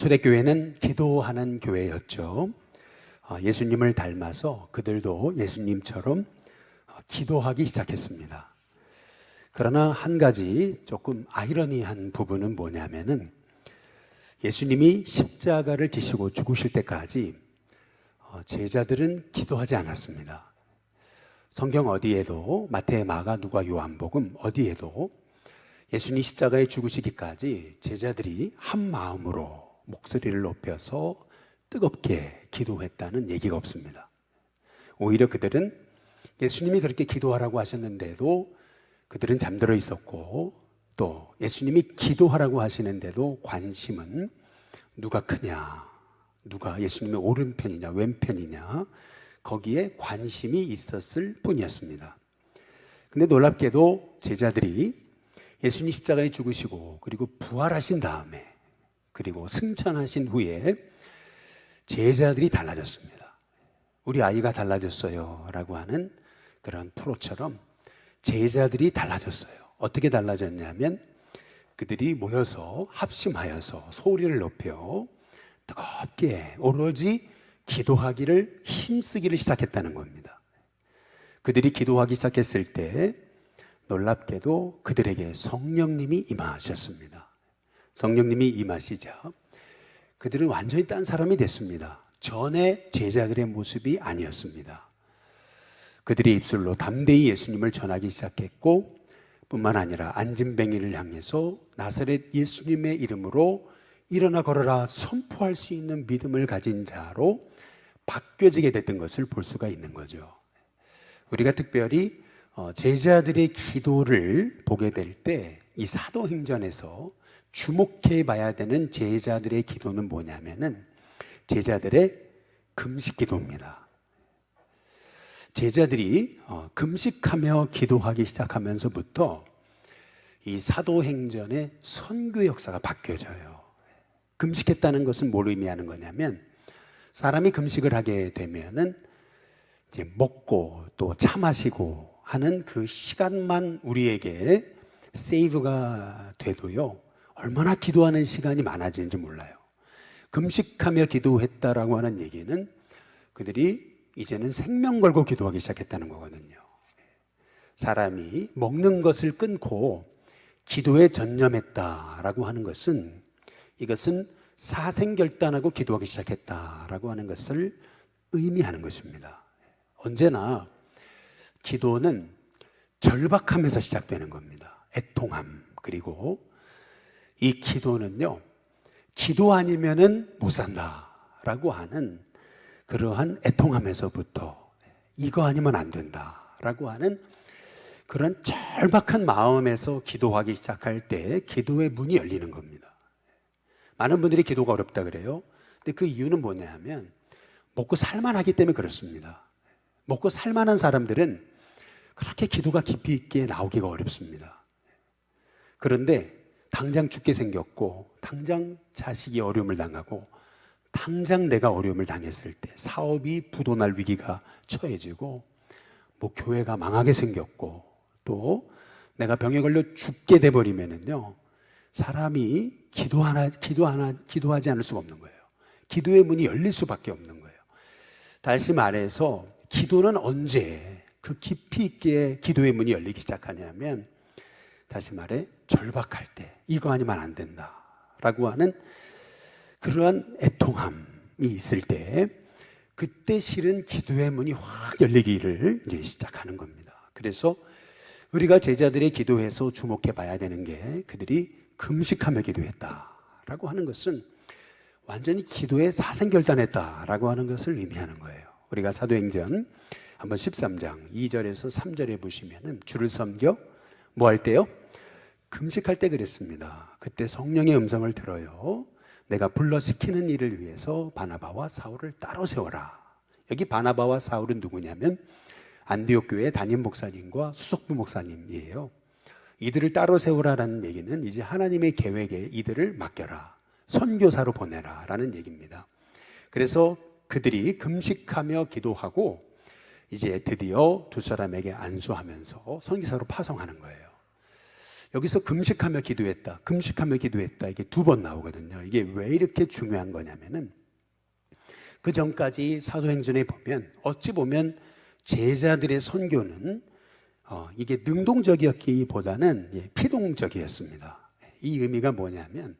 초대교회는 기도하는 교회였죠. 예수님을 닮아서 그들도 예수님처럼 기도하기 시작했습니다. 그러나 한 가지 조금 아이러니한 부분은 뭐냐면은 예수님이 십자가를 지시고 죽으실 때까지 제자들은 기도하지 않았습니다. 성경 어디에도 마태, 마가, 누가, 요한복음 어디에도 예수님 십자가에 죽으시기까지 제자들이 한 마음으로 목소리를 높여서 뜨겁게 기도했다는 얘기가 없습니다. 오히려 그들은 예수님이 그렇게 기도하라고 하셨는데도 그들은 잠들어 있었고, 또 예수님이 기도하라고 하시는데도 관심은 누가 크냐, 누가 예수님의 오른편이냐 왼편이냐, 거기에 관심이 있었을 뿐이었습니다. 근데 놀랍게도 제자들이 예수님 십자가에 죽으시고 그리고 부활하신 다음에 그리고 승천하신 후에 제자들이 달라졌습니다. 우리 아이가 달라졌어요 라고 하는 그런 프로처럼 제자들이 달라졌어요. 어떻게 달라졌냐면 그들이 모여서 합심하여서 소리를 높여 뜨겁게 오로지 기도하기를 힘쓰기를 시작했다는 겁니다. 그들이 기도하기 시작했을 때 놀랍게도 그들에게 성령님이 임하셨습니다. 성령님이 임하시자 그들은 완전히 딴 사람이 됐습니다. 전에 제자들의 모습이 아니었습니다. 그들의 입술로 담대히 예수님을 전하기 시작했고, 뿐만 아니라 안진뱅이를 향해서 나사렛 예수님의 이름으로 일어나 걸어라 선포할 수 있는 믿음을 가진 자로 바뀌어지게 됐던 것을 볼 수가 있는 거죠. 우리가 특별히 제자들의 기도를 보게 될 때 이 사도행전에서 주목해 봐야 되는 제자들의 기도는 뭐냐면은 제자들의 금식 기도입니다. 제자들이 금식하며 기도하기 시작하면서부터 이 사도행전의 선교 역사가 바뀌어져요. 금식했다는 것은 뭘 의미하는 거냐면 사람이 금식을 하게 되면은 이제 먹고 또 차 마시고 하는 그 시간만 우리에게 세이브가 돼도요, 얼마나 기도하는 시간이 많아지는지 몰라요. 금식하며 기도했다라고 하는 얘기는 그들이 이제는 생명 걸고 기도하기 시작했다는 거거든요. 사람이 먹는 것을 끊고 기도에 전념했다라고 하는 것은, 이것은 사생결단하고 기도하기 시작했다라고 하는 것을 의미하는 것입니다. 언제나 기도는 절박함에서 시작되는 겁니다. 애통함. 그리고 이 기도는요, 기도 아니면은 못 산다라고 하는 그러한 애통함에서부터 이거 아니면 안 된다라고 하는 그런 절박한 마음에서 기도하기 시작할 때 기도의 문이 열리는 겁니다. 많은 분들이 기도가 어렵다 그래요. 근데 그 이유는 뭐냐 하면 먹고 살만하기 때문에 그렇습니다. 먹고 살만한 사람들은 그렇게 기도가 깊이 있게 나오기가 어렵습니다. 그런데 당장 죽게 생겼고, 당장 자식이 어려움을 당하고, 당장 내가 어려움을 당했을 때, 사업이 부도날 위기가 처해지고, 뭐 교회가 망하게 생겼고, 또 내가 병에 걸려 죽게 돼버리면은요, 사람이 기도하지 않을 수가 없는 거예요. 기도의 문이 열릴 수밖에 없는 거예요. 다시 말해서 기도는 언제 그 깊이 있게 기도의 문이 열리기 시작하냐면, 다시 말해 절박할 때 이거 아니면 안 된다라고 하는 그러한 애통함이 있을 때, 그때 실은 기도의 문이 확 열리기를 이제 시작하는 겁니다. 그래서 우리가 제자들의 기도에서 주목해 봐야 되는 게, 그들이 금식하며 기도했다라고 하는 것은 완전히 기도에 사생결단했다라고 하는 것을 의미하는 거예요. 우리가 사도행전 한번 13장 2절에서 3절에 보시면은 주를 섬겨 뭐 할 때요? 금식할 때 그랬습니다. 그때 성령의 음성을 들어요. 내가 불러 시키는 일을 위해서 바나바와 사울을 따로 세워라. 여기 바나바와 사울은 누구냐면 안디옥 교회 담임 목사님과 수석부 목사님이에요. 이들을 따로 세우라라는 얘기는 이제 하나님의 계획에 이들을 맡겨라, 선교사로 보내라 라는 얘기입니다. 그래서 그들이 금식하며 기도하고 이제 드디어 두 사람에게 안수하면서 선교사로 파송하는 거예요. 여기서 금식하며 기도했다, 금식하며 기도했다, 이게 2번 나오거든요. 이게 왜 이렇게 중요한 거냐면은 그 전까지 사도행전에 보면 어찌 보면 제자들의 선교는 이게 능동적이었기보다는 피동적이었습니다. 이 의미가 뭐냐면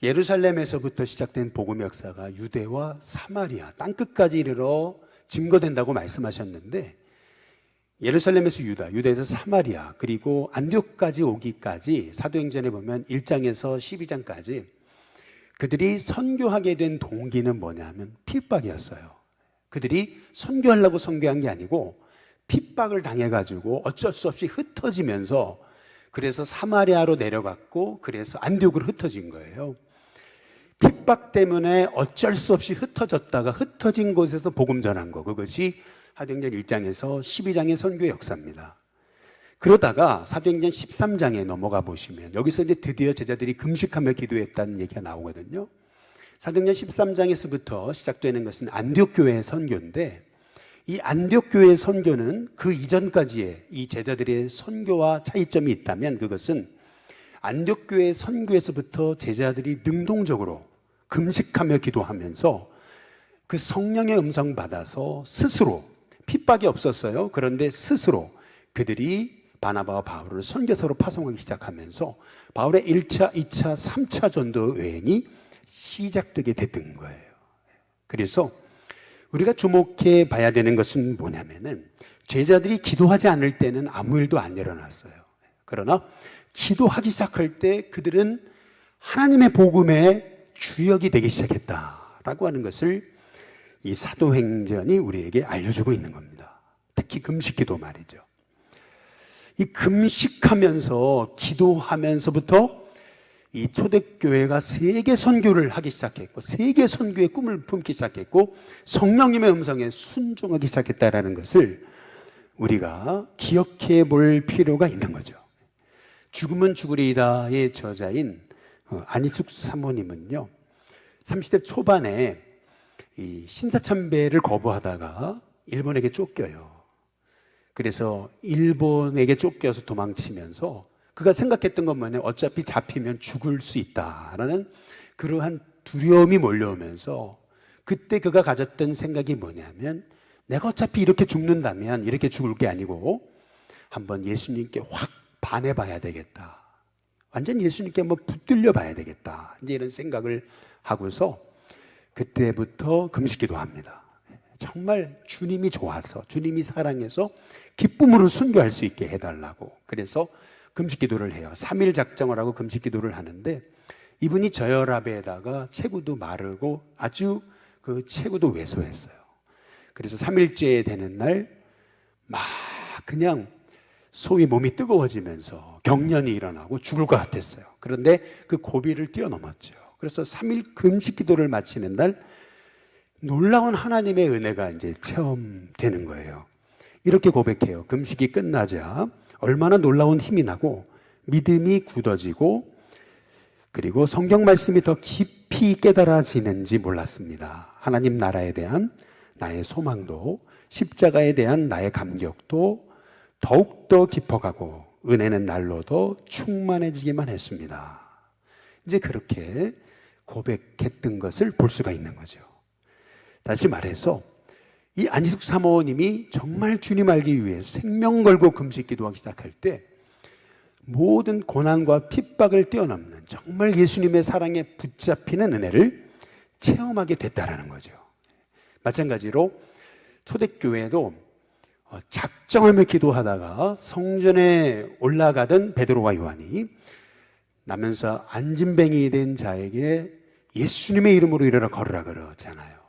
예루살렘에서부터 시작된 복음의 역사가 유대와 사마리아 땅끝까지 이르러 증거된다고 말씀하셨는데, 예루살렘에서 유다, 유다에서 사마리아, 그리고 안디옥까지 오기까지 사도행전에 보면 1장에서 12장까지 그들이 선교하게 된 동기는 뭐냐면 핍박이었어요. 그들이 선교하려고 선교한 게 아니고 핍박을 당해가지고 어쩔 수 없이 흩어지면서, 그래서 사마리아로 내려갔고 그래서 안디옥으로 흩어진 거예요. 핍박 때문에 어쩔 수 없이 흩어졌다가 흩어진 곳에서 복음 전한 거, 그것이 사도행전 1장에서 12장의 선교의 역사입니다. 그러다가 사도행전 13장에 넘어가 보시면 여기서 이제 드디어 제자들이 금식하며 기도했다는 얘기가 나오거든요. 사도행전 13장에서부터 시작되는 것은 안디옥 교회의 선교인데, 이 안디옥 교회의 선교는 그 이전까지의 이 제자들의 선교와 차이점이 있다면 그것은 안디옥 교회의 선교에서부터 제자들이 능동적으로 금식하며 기도하면서 그 성령의 음성 받아서 스스로, 핍박이 없었어요. 그런데 스스로 그들이 바나바와 바울을 선교사로 파송하기 시작하면서 바울의 1차, 2차, 3차 전도 여행이 시작되게 됐던 거예요. 그래서 우리가 주목해 봐야 되는 것은 뭐냐면은 제자들이 기도하지 않을 때는 아무 일도 안 일어났어요. 그러나 기도하기 시작할 때 그들은 하나님의 복음의 주역이 되기 시작했다라고 하는 것을 이 사도행전이 우리에게 알려주고 있는 겁니다. 특히 금식기도 말이죠. 이 금식하면서 기도하면서부터 이 초대교회가 세계 선교를 하기 시작했고 세계 선교의 꿈을 품기 시작했고 성령님의 음성에 순종하기 시작했다라는 것을 우리가 기억해 볼 필요가 있는 거죠. 죽음은 죽으리이다의 저자인 안희숙 사모님은요, 30대 초반에 이 신사참배를 거부하다가 일본에게 쫓겨요. 그래서 일본에게 쫓겨서 도망치면서 그가 생각했던 건 뭐냐면 어차피 잡히면 죽을 수 있다라는 그러한 두려움이 몰려오면서 그때 그가 가졌던 생각이 뭐냐면 내가 어차피 이렇게 죽는다면 이렇게 죽을 게 아니고 한번 예수님께 확 반해봐야 되겠다. 완전 예수님께 한번 붙들려 봐야 되겠다. 이제 이런 생각을 하고서 그때부터 금식기도 합니다. 정말 주님이 좋아서, 주님이 사랑해서 기쁨으로 순교할 수 있게 해달라고. 그래서 금식기도를 해요. 3일 작정을 하고 금식기도를 하는데 이분이 저혈압에다가 체구도 마르고 아주 그 체구도 왜소했어요. 그래서 3일째 되는 날 막 그냥 소위 몸이 뜨거워지면서 경련이 일어나고 죽을 것 같았어요. 그런데 그 고비를 뛰어넘었죠. 그래서 3일 금식 기도를 마치는 날 놀라운 하나님의 은혜가 이제 체험되는 거예요. 이렇게 고백해요. 금식이 끝나자 얼마나 놀라운 힘이 나고 믿음이 굳어지고 그리고 성경 말씀이 더 깊이 깨달아지는지 몰랐습니다. 하나님 나라에 대한 나의 소망도 십자가에 대한 나의 감격도 더욱더 깊어가고 은혜는 날로 더 충만해지기만 했습니다. 이제 그렇게 고백했던 것을 볼 수가 있는 거죠. 다시 말해서 이 안희숙 사모님이 정말 주님 알기 위해서 생명 걸고 금식 기도하기 시작할 때 모든 고난과 핍박을 뛰어넘는 정말 예수님의 사랑에 붙잡히는 은혜를 체험하게 됐다라는 거죠. 마찬가지로 초대교회도 작정하며 기도하다가 성전에 올라가던 베드로와 요한이 나면서 안진뱅이 된 자에게 예수님의 이름으로 일어나 걸으라 그러잖아요.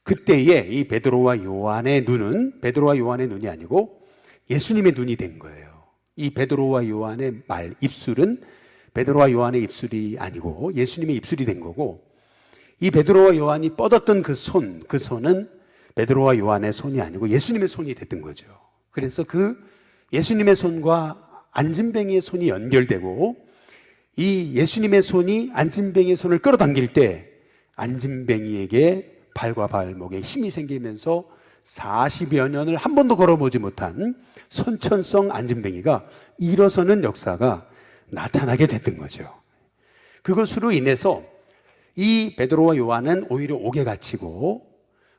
그때에 이 베드로와 요한의 눈은 베드로와 요한의 눈이 아니고 예수님의 눈이 된 거예요. 이 베드로와 요한의 말, 입술은 베드로와 요한의 입술이 아니고 예수님의 입술이 된 거고, 이 베드로와 요한이 뻗었던 그 손은 베드로와 요한의 손이 아니고 예수님의 손이 됐던 거죠. 그래서 그 예수님의 손과 안진뱅이의 손이 연결되고 이 예수님의 손이 안진뱅이의 손을 끌어당길 때 안진뱅이에게 발과 발목에 힘이 생기면서 40여 년을 한 번도 걸어보지 못한 선천성 안진뱅이가 일어서는 역사가 나타나게 됐던 거죠. 그것으로 인해서 이 베드로와 요한은 오히려 옥에 갇히고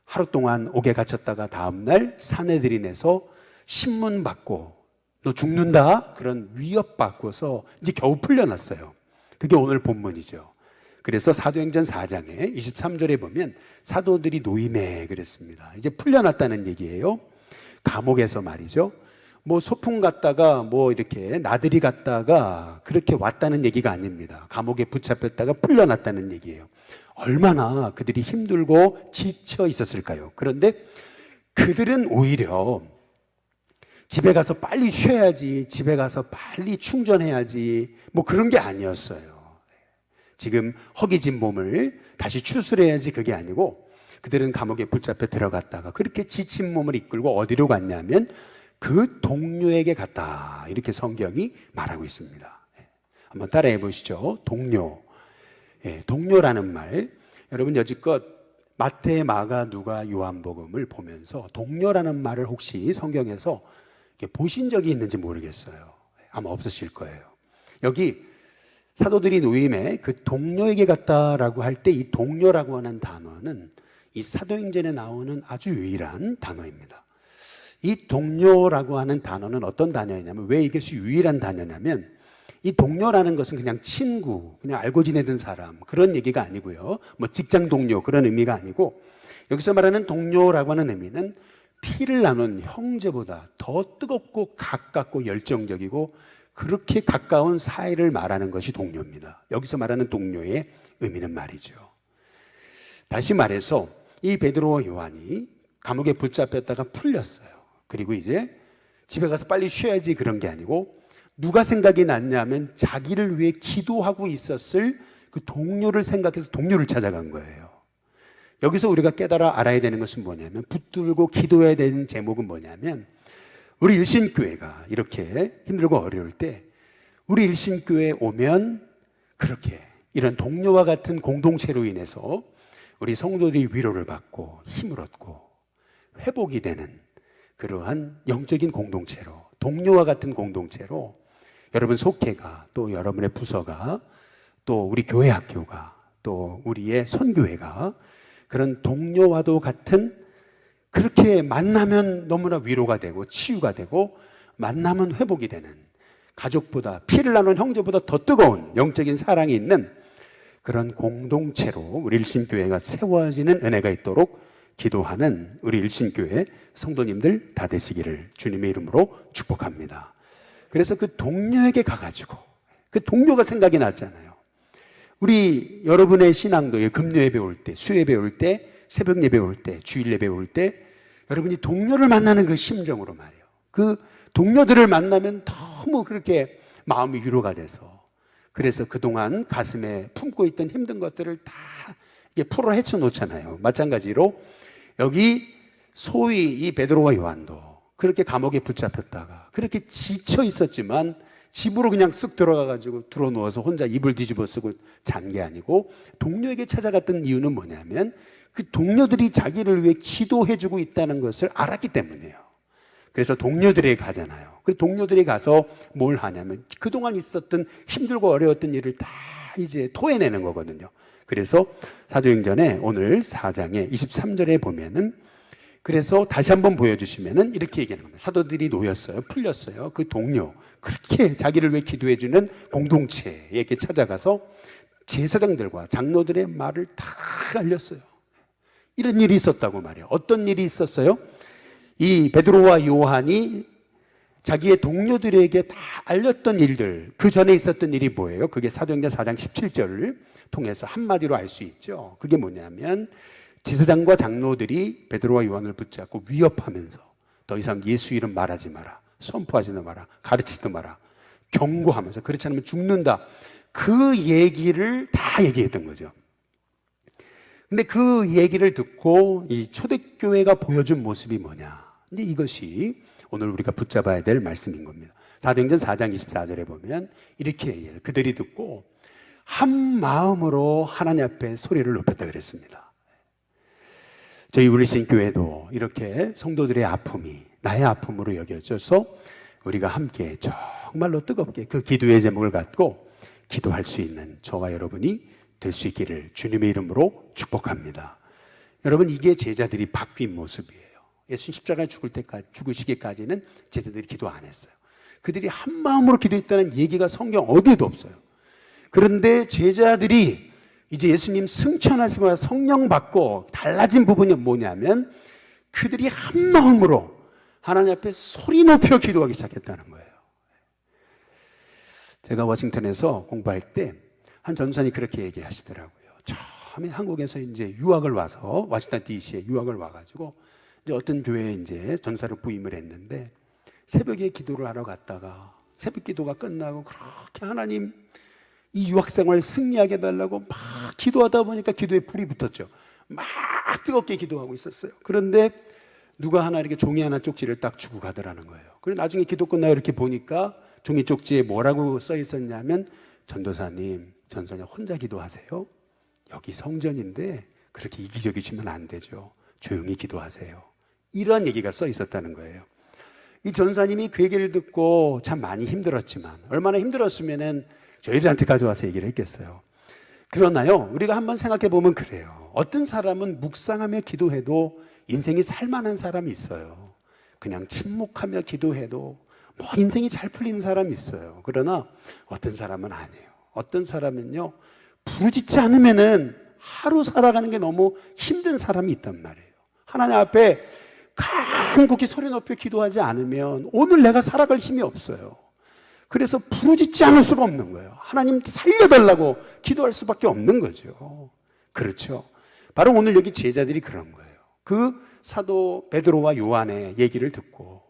하루 동안 옥에 갇혔다가 다음날 사내들인에서 신문 받고 너 죽는다 그런 위협 받고서 이제 겨우 풀려났어요. 그게 오늘 본문이죠. 그래서 사도행전 4장에 23절에 보면 사도들이 노임해 그랬습니다. 이제 풀려났다는 얘기예요. 감옥에서 말이죠. 뭐 소풍 갔다가 뭐 이렇게 나들이 갔다가 그렇게 왔다는 얘기가 아닙니다. 감옥에 붙잡혔다가 풀려났다는 얘기예요. 얼마나 그들이 힘들고 지쳐 있었을까요? 그런데 그들은 오히려 집에 가서 빨리 쉬어야지, 집에 가서 빨리 충전해야지, 뭐 그런 게 아니었어요. 지금 허기진 몸을 다시 추스려야지 그게 아니고 그들은 감옥에 붙잡혀 들어갔다가 그렇게 지친 몸을 이끌고 어디로 갔냐면 그 동료에게 갔다. 이렇게 성경이 말하고 있습니다. 한번 따라해 보시죠. 동료. 동료라는 말. 여러분 여지껏 마태, 마가, 누가, 요한복음을 보면서 동료라는 말을 혹시 성경에서 보신 적이 있는지 모르겠어요. 아마 없으실 거예요. 여기 사도들이 노임에 그 동료에게 갔다라고 할 때 이 동료라고 하는 단어는 이 사도행전에 나오는 아주 유일한 단어입니다. 이 동료라고 하는 단어는 어떤 단어냐면 왜 이것이 유일한 단어냐면 이 동료라는 것은 그냥 친구, 그냥 알고 지내던 사람 그런 얘기가 아니고요. 뭐 직장 동료 그런 의미가 아니고 여기서 말하는 동료라고 하는 의미는 피를 나눈 형제보다 더 뜨겁고 가깝고 열정적이고 그렇게 가까운 사이를 말하는 것이 동료입니다. 여기서 말하는 동료의 의미는 말이죠. 다시 말해서 이 베드로와 요한이 감옥에 붙잡혔다가 풀렸어요. 그리고 이제 집에 가서 빨리 쉬어야지 그런 게 아니고 누가 생각이 났냐면 자기를 위해 기도하고 있었을 그 동료를 생각해서 동료를 찾아간 거예요. 여기서 우리가 깨달아 알아야 되는 것은 뭐냐면 붙들고 기도해야 되는 제목은 뭐냐면 우리 일신교회가 이렇게 힘들고 어려울 때 우리 일신교회에 오면 그렇게 이런 동료와 같은 공동체로 인해서 우리 성도들이 위로를 받고 힘을 얻고 회복이 되는 그러한 영적인 공동체로 동료와 같은 공동체로 여러분 속회가 또 여러분의 부서가 또 우리 교회 학교가 또 우리의 선교회가 그런 동료와도 같은 그렇게 만나면 너무나 위로가 되고 치유가 되고 만나면 회복이 되는 가족보다 피를 나눈 형제보다 더 뜨거운 영적인 사랑이 있는 그런 공동체로 우리 일신교회가 세워지는 은혜가 있도록 기도하는 우리 일신교회 성도님들 다 되시기를 주님의 이름으로 축복합니다. 그래서 그 동료에게 가가지고 그 동료가 생각이 났잖아요. 우리 여러분의 신앙도 금요 예배 올 때, 수요 예배 올 때, 새벽 예배 올 때, 주일 예배 올 때 여러분이 동료를 만나는 그 심정으로 말이에요. 그 동료들을 만나면 너무 그렇게 마음이 위로가 돼서 그래서 그동안 가슴에 품고 있던 힘든 것들을 다 이게 풀어 헤쳐 놓잖아요. 마찬가지로 여기 소위 이 베드로와 요한도 그렇게 감옥에 붙잡혔다가 그렇게 지쳐 있었지만 집으로 그냥 쓱 들어가가지고 들어누워서 혼자 이불 뒤집어 쓰고 잔 게 아니고 동료에게 찾아갔던 이유는 뭐냐면 그 동료들이 자기를 위해 기도해주고 있다는 것을 알았기 때문이에요. 그래서 동료들에게 가잖아요. 그 동료들이 가서 뭘 하냐면 그동안 있었던 힘들고 어려웠던 일을 다 이제 토해내는 거거든요. 그래서 사도행전에 오늘 4장에 23절에 보면은 그래서 다시 한번 보여주시면은 이렇게 얘기하는 겁니다. 사도들이 놓였어요. 풀렸어요. 그 동료, 그렇게 자기를 위해 기도해주는 공동체에게 찾아가서 제사장들과 장로들의 말을 다 알렸어요. 이런 일이 있었다고 말해요. 어떤 일이 있었어요? 이 베드로와 요한이 자기의 동료들에게 다 알렸던 일들, 그 전에 있었던 일이 뭐예요? 그게 사도행전 4장 17절을 통해서 한마디로 알 수 있죠. 그게 뭐냐면 제사장과 장로들이 베드로와 요한을 붙잡고 위협하면서 더 이상 예수 이름 말하지 마라, 선포하지도 마라, 가르치지도 마라, 경고하면서 그렇지 않으면 죽는다. 그 얘기를 다 얘기했던 거죠. 근데 그 얘기를 듣고 이 초대교회가 보여준 모습이 뭐냐? 근데 이것이 오늘 우리가 붙잡아야 될 말씀인 겁니다. 사도행전 4장 24절에 보면 이렇게 얘기해요. 그들이 듣고 한 마음으로 하나님 앞에 소리를 높였다 그랬습니다. 저희 울리신 교회도 이렇게 성도들의 아픔이 나의 아픔으로 여겨져서 우리가 함께 정말로 뜨겁게 그 기도의 제목을 갖고 기도할 수 있는 저와 여러분이 될 수 있기를 주님의 이름으로 축복합니다. 여러분, 이게 제자들이 바뀐 모습이에요. 예수님 십자가에 죽으시기까지는 제자들이 기도 안 했어요. 그들이 한 마음으로 기도했다는 얘기가 성경 어디에도 없어요. 그런데 제자들이 이제 예수님 승천하시고 성령 받고 달라진 부분이 뭐냐면 그들이 한 마음으로 하나님 앞에 소리 높여 기도하기 시작했다는 거예요. 제가 워싱턴에서 공부할 때 한 전사님이 그렇게 얘기하시더라고요. 처음에 한국에서 이제 유학을 와서 워싱턴 DC에 유학을 와가지고 이제 어떤 교회에 이제 전사로 부임을 했는데 새벽에 기도를 하러 갔다가 새벽 기도가 끝나고 그렇게 하나님 이 유학생활 승리하게 해달라고 막 기도하다 보니까 기도에 불이 붙었죠. 막 뜨겁게 기도하고 있었어요. 그런데 누가 하나 이렇게 종이 하나 쪽지를 딱 주고 가더라는 거예요. 그리고 나중에 기도 끝나고 이렇게 보니까 종이 쪽지에 뭐라고 써 있었냐면 전도사님, 전사님 혼자 기도하세요. 여기 성전인데 그렇게 이기적이시면 안 되죠. 조용히 기도하세요. 이런 얘기가 써 있었다는 거예요. 이 전사님이 그 얘기를 듣고 참 많이 힘들었지만 얼마나 힘들었으면은 저희들한테까지 와서 얘기를 했겠어요. 그러나요, 우리가 한번 생각해 보면 그래요. 어떤 사람은 묵상하며 기도해도 인생이 살만한 사람이 있어요. 그냥 침묵하며 기도해도 뭐 인생이 잘 풀리는 사람이 있어요. 그러나 어떤 사람은 아니에요. 어떤 사람은요, 부르짖지 않으면은 하루 살아가는 게 너무 힘든 사람이 있단 말이에요. 하나님 앞에 간곡히 소리 높여 기도하지 않으면 오늘 내가 살아갈 힘이 없어요. 그래서 부르짖지 않을 수가 없는 거예요. 하나님 살려달라고 기도할 수밖에 없는 거죠. 그렇죠. 바로 오늘 여기 제자들이 그런 거예요. 그 사도 베드로와 요한의 얘기를 듣고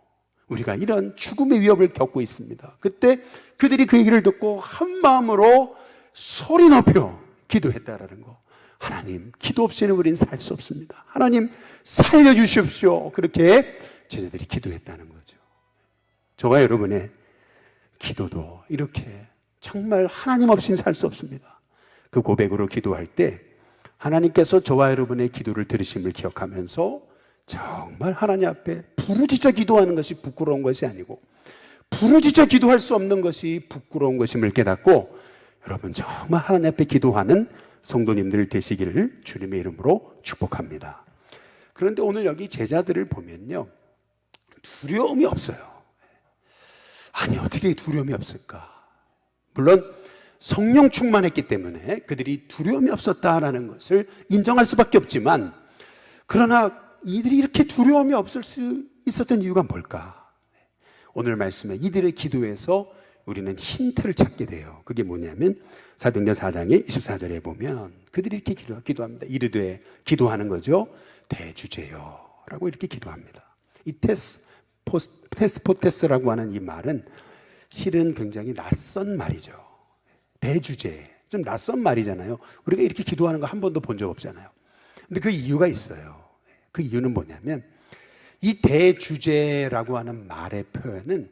우리가 이런 죽음의 위협을 겪고 있습니다. 그때 그들이 그 얘기를 듣고 한 마음으로 소리 높여 기도했다라는 거. 하나님, 기도 없이는 우리는 살 수 없습니다. 하나님, 살려주십시오. 그렇게 제자들이 기도했다는 거죠. 저와 여러분의 기도도 이렇게 정말 하나님 없이는 살 수 없습니다. 그 고백으로 기도할 때 하나님께서 저와 여러분의 기도를 들으심을 기억하면서 정말 하나님 앞에 부르짖어 기도하는 것이 부끄러운 것이 아니고 부르짖어 기도할 수 없는 것이 부끄러운 것임을 깨닫고 여러분 정말 하나님 앞에 기도하는 성도님들 되시기를 주님의 이름으로 축복합니다. 그런데 오늘 여기 제자들을 보면요, 두려움이 없어요. 아니, 어떻게 두려움이 없을까? 물론 성령 충만했기 때문에 그들이 두려움이 없었다라는 것을 인정할 수밖에 없지만, 그러나 이들이 이렇게 두려움이 없을 수 있었던 이유가 뭘까? 오늘 말씀에 이들의 기도에서 우리는 힌트를 찾게 돼요. 그게 뭐냐면 사도행전 4장의 24절에 보면 그들이 이렇게 기도합니다. 이르되, 기도하는 거죠. 대주제여 라고 이렇게 기도합니다. 이 테스포테스라고 하는 이 말은 실은 굉장히 낯선 말이죠. 대주제, 좀 낯선 말이잖아요. 우리가 이렇게 기도하는 거 한 번도 본 적 없잖아요. 근데 그 이유가 있어요. 그 이유는 뭐냐면 이 대주제라고 하는 말의 표현은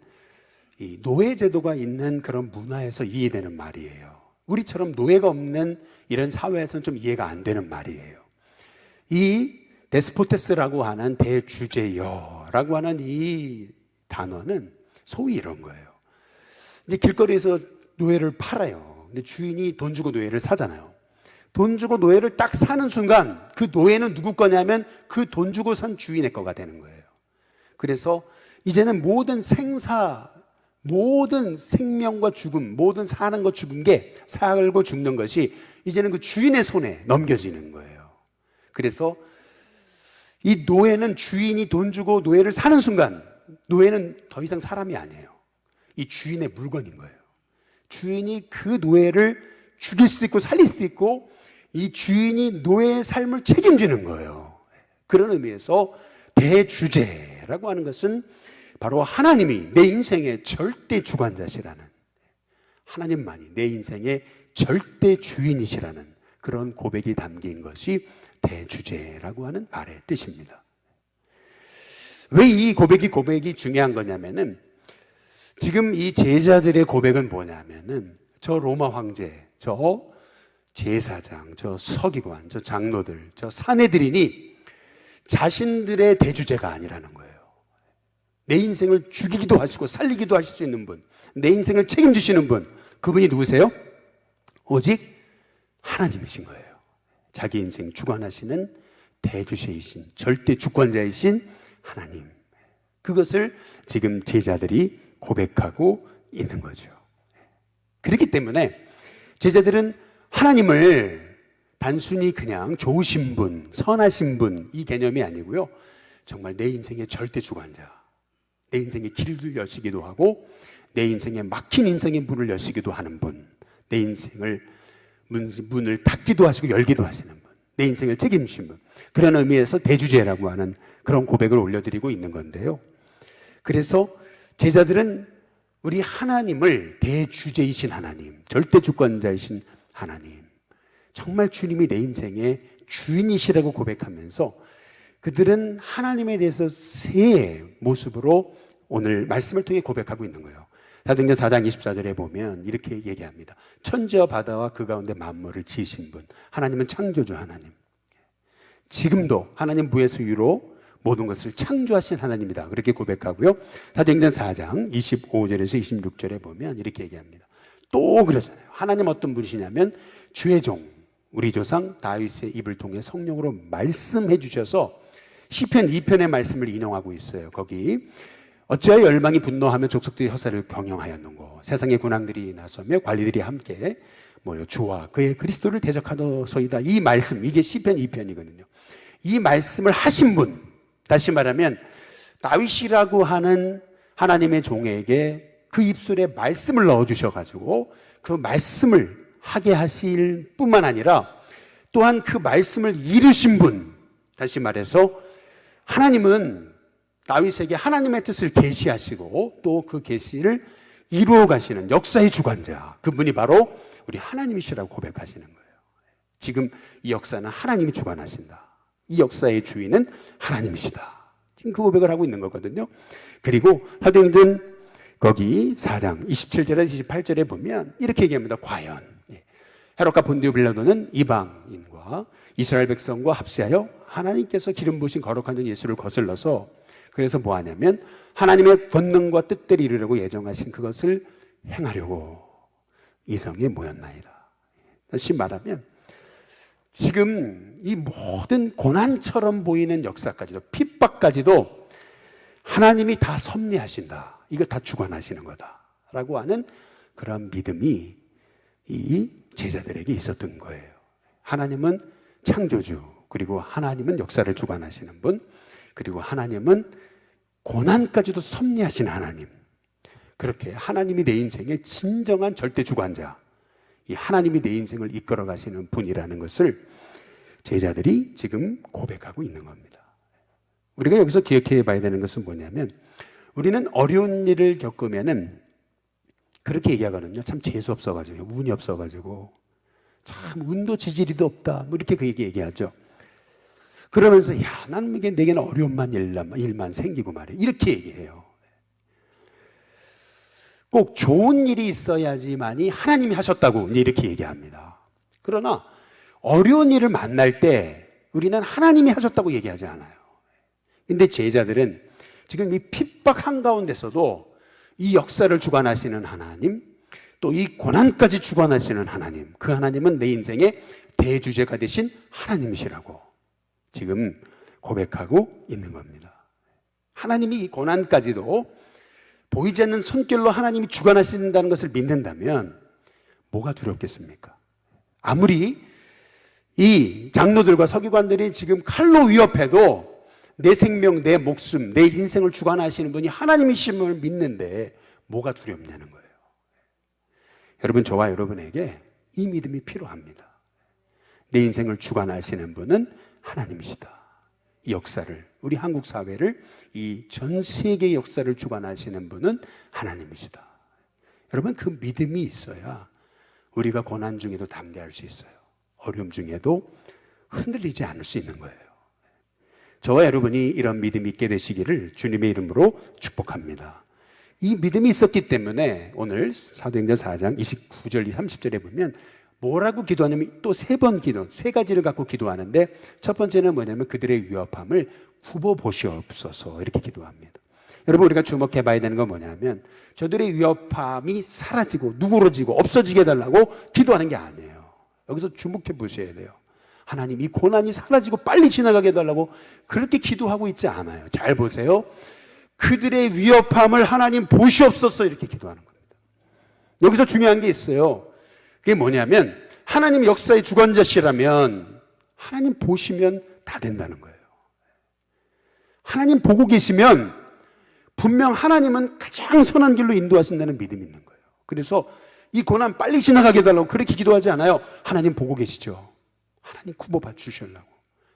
이 노예제도가 있는 그런 문화에서 이해되는 말이에요. 우리처럼 노예가 없는 이런 사회에서는 좀 이해가 안 되는 말이에요. 이 데스포테스라고 하는 대주제여라고 하는 이 단어는 소위 이런 거예요. 이제 길거리에서 노예를 팔아요. 근데 주인이 돈 주고 노예를 사잖아요. 돈 주고 노예를 딱 사는 순간 그 노예는 누구 거냐면 그 돈 주고 산 주인의 거가 되는 거예요. 그래서 이제는 모든 생명과 죽음, 모든 사는 것 죽은 게, 살고 죽는 것이 이제는 그 주인의 손에 넘겨지는 거예요. 그래서 이 노예는 주인이 돈 주고 노예를 사는 순간 노예는 더 이상 사람이 아니에요. 이 주인의 물건인 거예요. 주인이 그 노예를 죽일 수도 있고 살릴 수도 있고 이 주인이 노예의 삶을 책임지는 거예요. 그런 의미에서 대주제라고 하는 것은 바로 하나님이 내 인생의 절대 주관자시라는, 하나님만이 내 인생의 절대 주인이시라는 그런 고백이 담긴 것이 대주제라고 하는 말의 뜻입니다. 왜 이 고백이 중요한 거냐면은 지금 이 제자들의 고백은 뭐냐면은 저 로마 황제, 저 제사장, 저 서기관, 저 장로들, 저 사내들이니 자신들의 대주제가 아니라는 거예요. 내 인생을 죽이기도 하시고 살리기도 하실 수 있는 분, 내 인생을 책임지시는 분, 그분이 누구세요? 오직 하나님이신 거예요. 자기 인생 주관하시는 대주제이신, 절대 주권자이신 하나님. 그것을 지금 제자들이 고백하고 있는 거죠. 그렇기 때문에 제자들은 하나님을 단순히 그냥 좋으신 분, 선하신 분, 이 개념이 아니고요, 정말 내 인생의 절대 주관자, 내 인생의 길을 여시기도 하고 내 인생에 막힌 인생의 문을 여시기도 하는 분, 내 인생을 문을 닫기도 하시고 열기도 하시는 분, 내 인생을 책임지신 분, 그런 의미에서 대주제라고 하는 그런 고백을 올려드리고 있는 건데요. 그래서 제자들은 우리 하나님을 대주제이신 하나님, 절대 주권자이신 하나님, 정말 주님이 내 인생의 주인이시라고 고백하면서 그들은 하나님에 대해서 새 모습으로 오늘 말씀을 통해 고백하고 있는 거예요. 사도행전 4장 24절에 보면 이렇게 얘기합니다. 천지와 바다와 그 가운데 만물을 지으신 분, 하나님은 창조주 하나님. 지금도 하나님 무에서 유로 모든 것을 창조하신 하나님이다, 그렇게 고백하고요. 사도행전 4장 25절에서 26절에 보면 이렇게 얘기합니다. 또 그러잖아요. 하나님 어떤 분이시냐면 주의 종, 우리 조상 다윗의 입을 통해 성령으로 말씀해 주셔서 시편 2편의 말씀을 인용하고 있어요. 거기 어찌하여 열방이 분노하며 족속들이 허사를 경영하였는고, 세상의 군왕들이 나서며 관리들이 함께 모여 주와 그의 그리스도를 대적하노소이다. 이 말씀, 이게 시편 2편이거든요. 이 말씀을 하신 분, 다시 말하면 다윗이라고 하는 하나님의 종에게 그 입술에 말씀을 넣어주셔가지고 그 말씀을 하게 하실 뿐만 아니라 또한 그 말씀을 이루신 분, 다시 말해서 하나님은 다윗에게 하나님의 뜻을 계시하시고 또 그 계시를 이루어 가시는 역사의 주관자, 그분이 바로 우리 하나님이시라고 고백하시는 거예요. 지금 이 역사는 하나님이 주관하신다, 이 역사의 주인은 하나님이시다, 지금 그 고백을 하고 있는 거거든요. 그리고 사도행전 거기 4장 27절에서 28절에 보면 이렇게 얘기합니다. 과연 헤롯과 본디오 빌라도는 이방인과 이스라엘 백성과 합세하여 하나님께서 기름 부으신 거룩한 종 예수를 거슬러서, 그래서 뭐 하냐면 하나님의 권능과 뜻대로 이루려고 예정하신 그것을 행하려고 이성에 모였나이다. 다시 말하면 지금 이 모든 고난처럼 보이는 역사까지도, 핍박까지도 하나님이 다 섭리하신다, 이거 다 주관하시는 거다라고 하는 그런 믿음이 이 제자들에게 있었던 거예요. 하나님은 창조주, 그리고 하나님은 역사를 주관하시는 분, 그리고 하나님은 고난까지도 섭리하신 하나님, 그렇게 하나님이 내 인생의 진정한 절대 주관자, 이 하나님이 내 인생을 이끌어 가시는 분이라는 것을 제자들이 지금 고백하고 있는 겁니다. 우리가 여기서 기억해 봐야 되는 것은 뭐냐면, 우리는 어려운 일을 겪으면은 그렇게 얘기하거든요. 참 재수 없어가지고, 운이 없어가지고, 참 운도 지지리도 없다, 뭐 이렇게 그 얘기하죠. 그러면서 야, 나는 이게 내게는 어려움만 일만 생기고 말이야, 이렇게 얘기해요. 꼭 좋은 일이 있어야지만이 하나님이 하셨다고 이렇게 얘기합니다. 그러나 어려운 일을 만날 때 우리는 하나님이 하셨다고 얘기하지 않아요. 근데 제자들은 지금 이 핍박 한가운데서도 이 역사를 주관하시는 하나님, 또 이 고난까지 주관하시는 하나님, 그 하나님은 내 인생의 대주제가 되신 하나님이시라고 지금 고백하고 있는 겁니다. 하나님이 이 고난까지도 보이지 않는 손길로 하나님이 주관하신다는 것을 믿는다면 뭐가 두렵겠습니까? 아무리 이 장로들과 서기관들이 지금 칼로 위협해도 내 생명, 내 목숨, 내 인생을 주관하시는 분이 하나님이심을 믿는데 뭐가 두렵냐는 거예요. 여러분, 저와 여러분에게 이 믿음이 필요합니다. 내 인생을 주관하시는 분은 하나님이시다. 이 역사를, 우리 한국 사회를, 이 전 세계의 역사를 주관하시는 분은 하나님이시다. 여러분, 그 믿음이 있어야 우리가 고난 중에도 담대할 수 있어요. 어려움 중에도 흔들리지 않을 수 있는 거예요. 저와 여러분이 이런 믿음이 있게 되시기를 주님의 이름으로 축복합니다. 이 믿음이 있었기 때문에 오늘 사도행전 4장 29절 30절에 보면 뭐라고 기도하냐면 또 3번 기도, 3가지를 갖고 기도하는데 첫 번째는 뭐냐면 그들의 위협함을 굽어 보시옵소서 이렇게 기도합니다. 여러분 우리가 주목해 봐야 되는 건 뭐냐면 저들의 위협함이 사라지고 누그러지고 없어지게 해달라고 기도하는 게 아니에요. 여기서 주목해 보셔야 돼요. 하나님 이 고난이 사라지고 빨리 지나가게 해달라고 그렇게 기도하고 있지 않아요. 잘 보세요. 그들의 위협함을 하나님 보시옵소서 이렇게 기도하는 겁니다. 여기서 중요한 게 있어요. 그게 뭐냐면 하나님 역사의 주관자시라면 하나님 보시면 다 된다는 거예요. 하나님 보고 계시면 분명 하나님은 가장 선한 길로 인도하신다는 믿음이 있는 거예요. 그래서 이 고난 빨리 지나가게 해달라고 그렇게 기도하지 않아요. 하나님 보고 계시죠. 하나님 구원받아 주시려고.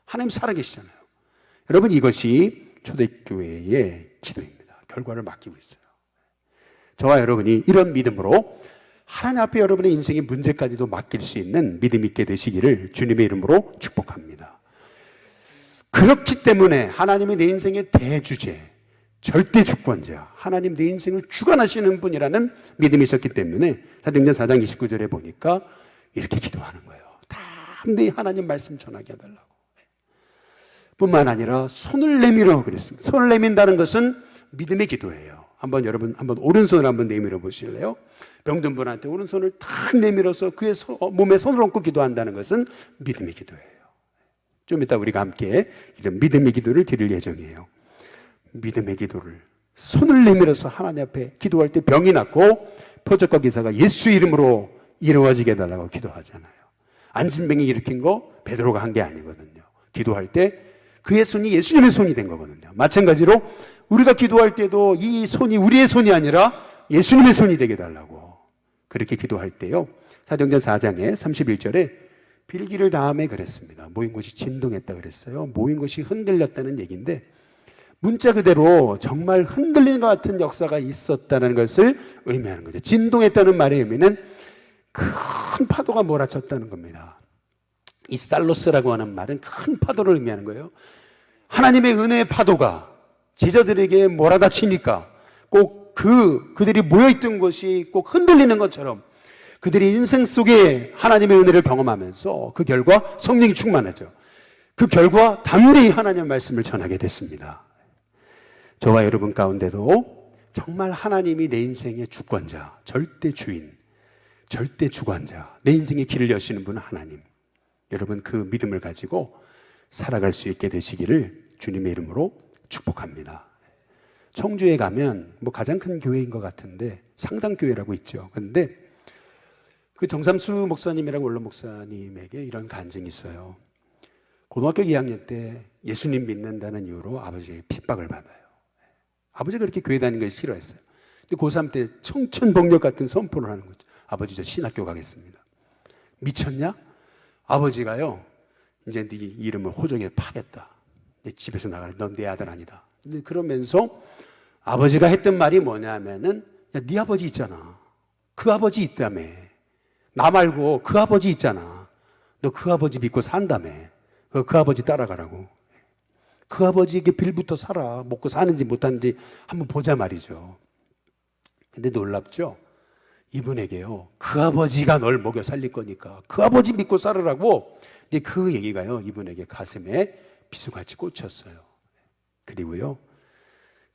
하나님 살아계시잖아요. 여러분 이것이 초대교회의 기도입니다. 결과를 맡기고 있어요. 저와 여러분이 이런 믿음으로 하나님 앞에 여러분의 인생의 문제까지도 맡길 수 있는 믿음 있게 되시기를 주님의 이름으로 축복합니다. 그렇기 때문에 하나님이 내 인생의 대주제, 절대 주권자, 하나님 내 인생을 주관하시는 분이라는 믿음이 있었기 때문에 사도행전 4장 29절에 보니까 이렇게 기도하는 거예요. 담대히 하나님 말씀 전하게 해달라고. 뿐만 아니라 손을 내밀어 그랬습니다. 손을 내민다는 것은 믿음의 기도예요. 여러분 오른손을 한번 내밀어 보실래요? 병든 분한테 오른손을 탁 내밀어서 그의 몸에 손을 얹고 기도한다는 것은 믿음의 기도예요. 좀 이따 우리가 함께 이런 믿음의 기도를 드릴 예정이에요. 믿음의 기도를 손을 내밀어서 하나님 앞에 기도할 때 병이 낫고 표적과 기사가 예수 이름으로 이루어지게 해달라고 기도하잖아요. 안진병이 일으킨 거 베드로가 한 게 아니거든요. 기도할 때 그의 손이 예수님의 손이 된 거거든요. 마찬가지로 우리가 기도할 때도 이 손이 우리의 손이 아니라 예수님의 손이 되게 해달라고 그렇게 기도할 때요. 사도행전 4장에 31절에 빌기를 다음에 그랬습니다. 모인 곳이 진동했다 그랬어요. 모인 곳이 흔들렸다는 얘기인데 문자 그대로 정말 흔들리는 것 같은 역사가 있었다는 것을 의미하는 거죠. 진동했다는 말의 의미는 큰 파도가 몰아쳤다는 겁니다. 이 살로스라고 하는 말은 큰 파도를 의미하는 거예요. 하나님의 은혜의 파도가 제자들에게 몰아닥치니까 꼭 그들이 모여있던 곳이 꼭 흔들리는 것처럼 그들이 인생 속에 하나님의 은혜를 경험하면서 그 결과 성령이 충만하죠. 그 결과 담대히 하나님의 말씀을 전하게 됐습니다. 저와 여러분 가운데도 정말 하나님이 내 인생의 주권자, 절대 주인, 절대 주관자, 내 인생의 길을 여시는 분은 하나님. 여러분 그 믿음을 가지고 살아갈 수 있게 되시기를 주님의 이름으로 축복합니다. 청주에 가면 가장 큰 교회인 것 같은데 상당교회라고 있죠. 그런데 그 정삼수 목사님이라고 원로 목사님에게 이런 간증이 있어요. 고등학교 2학년 때 예수님 믿는다는 이유로 아버지의 핍박을 받아요. 아버지가 그렇게 교회 다니는 걸 싫어했어요. 근데 고3 때 청천복력 같은 선포를 하는 거죠. 아버지 저 신학교 가겠습니다. 미쳤냐? 아버지가요 이제 네 이름을 호적에 파겠다. 내 집에서 나가라. 넌 내 아들 아니다. 근데 그러면서 아버지가 했던 말이 뭐냐면은 야, 네 아버지 있잖아. 그 아버지 있다며. 나 말고 그 아버지 있잖아. 너 그 아버지 믿고 산다며. 그 아버지 따라가라고. 그 아버지에게 빌부터 살아. 먹고 사는지 못하는지 한번 보자 말이죠. 근데 놀랍죠? 이분에게요 그 아버지가 널 먹여 살릴 거니까 그 아버지 믿고 살으라고. 근데 그 얘기가요 이분에게 가슴에 비수같이 꽂혔어요. 그리고요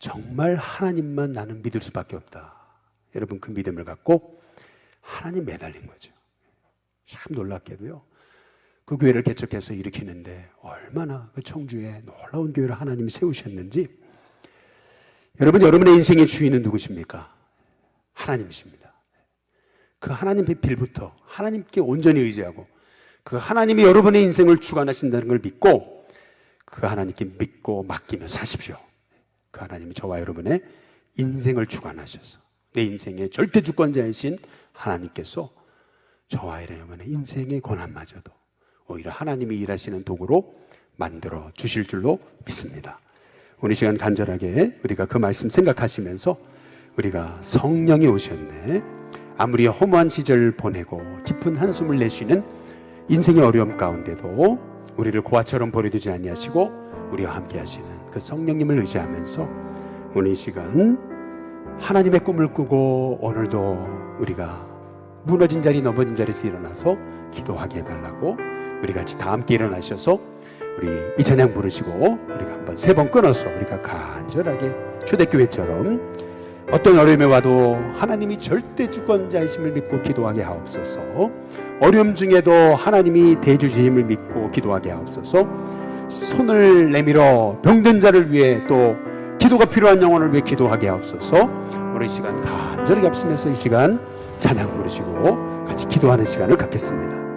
정말 하나님만 나는 믿을 수밖에 없다. 여러분 그 믿음을 갖고 하나님 매달린 거죠. 참 놀랍게도요 그 교회를 개척해서 일으키는데 얼마나 그 청주에 놀라운 교회를 하나님이 세우셨는지. 여러분 여러분의 인생의 주인은 누구십니까? 하나님이십니다. 그 하나님의 빌부터 하나님께 온전히 의지하고 그 하나님이 여러분의 인생을 주관하신다는 걸 믿고 그 하나님께 믿고 맡기며 사십시오. 그 하나님이 저와 여러분의 인생을 주관하셔서 내 인생의 절대 주권자이신 하나님께서 저와 여러분의 인생의 고난마저도 오히려 하나님이 일하시는 도구로 만들어 주실 줄로 믿습니다. 오늘 시간 간절하게 우리가 그 말씀 생각하시면서 우리가 성령이 오셨네, 아무리 허무한 시절 보내고 깊은 한숨을 내쉬는 인생의 어려움 가운데도 우리를 고아처럼 버려두지 아니하시고 우리와 함께 하시는 그 성령님을 의지하면서 오늘 이 시간 하나님의 꿈을 꾸고 오늘도 우리가 무너진 자리 넘어진 자리에서 일어나서 기도하게 해달라고 우리 같이 다 함께 일어나셔서 우리 이 찬양 부르시고 우리가 한번 3번 끊어서 우리가 간절하게 초대교회처럼 어떤 어려움에 와도 하나님이 절대 주권자이심을 믿고 기도하게 하옵소서. 어려움 중에도 하나님이 대주심을 믿고 기도하게 하옵소서. 손을 내밀어 병든 자를 위해 또 기도가 필요한 영혼을 위해 기도하게 하옵소서. 우리 이 시간 간절히 값으면서 이 시간 찬양 부르시고 같이 기도하는 시간을 갖겠습니다.